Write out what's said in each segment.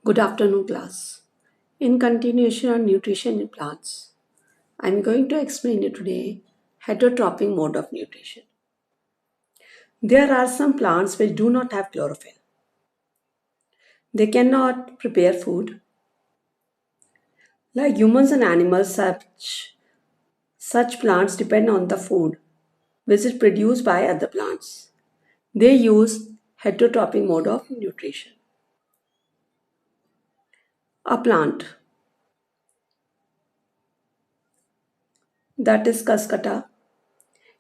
Good afternoon, class. In continuation on nutrition in plants, I am going to explain you today heterotrophic mode of nutrition. There are some plants which do not have chlorophyll. They cannot prepare food. Like humans and animals, such plants depend on the food which is produced by other plants. They use heterotrophic mode of nutrition. A plant that is Cuscuta.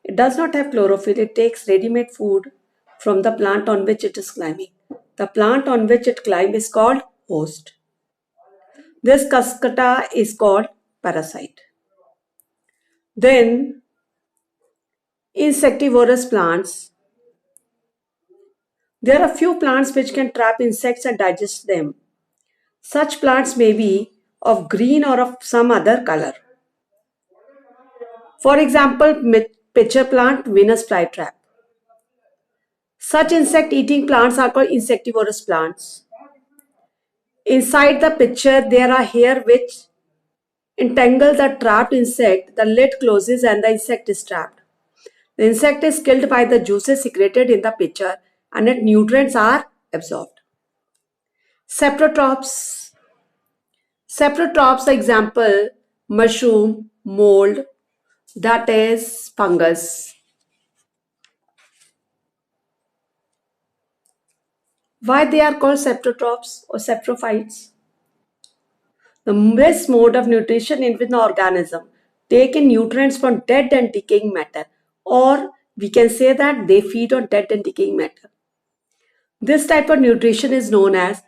It does not have chlorophyll. It takes ready-made food from the plant on which it is climbing. The plant on which it climbs is called host. This Cuscuta is called parasite. Then insectivorous plants. There are few plants which can trap insects and digest them. Such plants may be of green or of some other color. For example, pitcher plant, Venus flytrap. Such insect-eating plants are called insectivorous plants. Inside the pitcher, there are hairs which entangle the trapped insect. The lid closes and the insect is trapped. The insect is killed by the juices secreted in the pitcher and its nutrients are absorbed. Saprotrops. Saprotrops, example, mushroom, mold, that is fungus. Why they are called saprotrops or saprophytes? This mode of nutrition in which the organism take in nutrients from dead and decaying matter, or we can say that they feed on dead and decaying matter. This type of nutrition is known as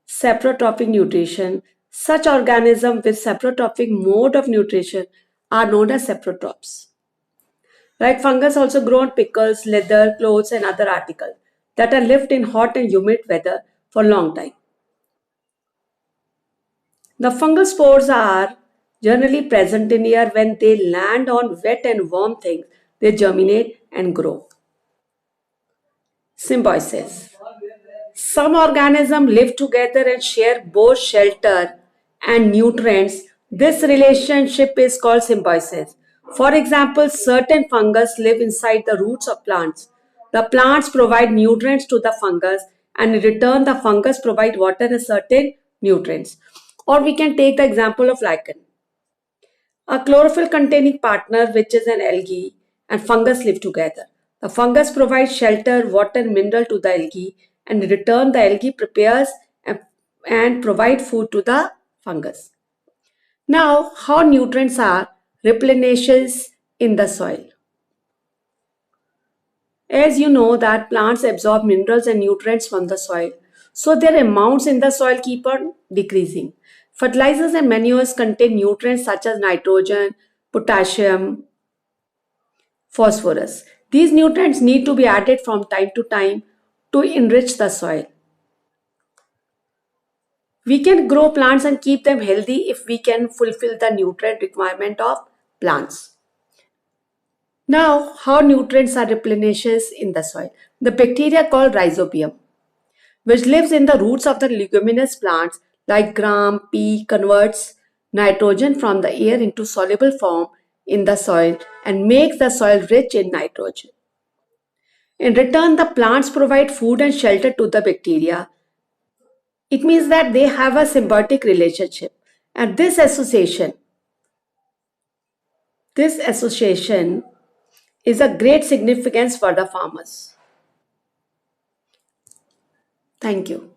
saprotrophic nutrition. Such organisms with saprotrophic mode of nutrition are known as saprotrops. Like fungus also grow on pickles, leather, clothes and other articles that are left in hot and humid weather for a long time. The fungal spores are generally present in air. When they land on wet and warm things, they germinate and grow. Symbiosis. Some organisms live together and share both shelter and nutrients. This relationship is called symbiosis. For example, certain fungus live inside the roots of plants. The plants provide nutrients to the fungus, and in return the fungus provide water and certain nutrients. Or we can take the example of lichen. A chlorophyll containing partner, which is an algae, and fungus live together. The fungus provides shelter, water, and mineral to the algae, and in return the algae prepares and provide food to the fungus. Now, how nutrients are replenished in the soil. As you know that plants absorb minerals and nutrients from the soil, so their amounts in the soil keep on decreasing. Fertilizers and manures contain nutrients such as nitrogen, potassium, phosphorus. These nutrients need to be added from time to time to enrich the soil. We can grow plants and keep them healthy if we can fulfill the nutrient requirement of plants. Now, how nutrients are replenished in the soil. The bacteria called rhizobium, which lives in the roots of the leguminous plants like gram, pea, converts nitrogen from the air into soluble form in the soil and makes the soil rich in nitrogen. In return, the plants provide food and shelter to the bacteria. It means that they have a symbiotic relationship, and this association is a great significance for the farmers. Thank you.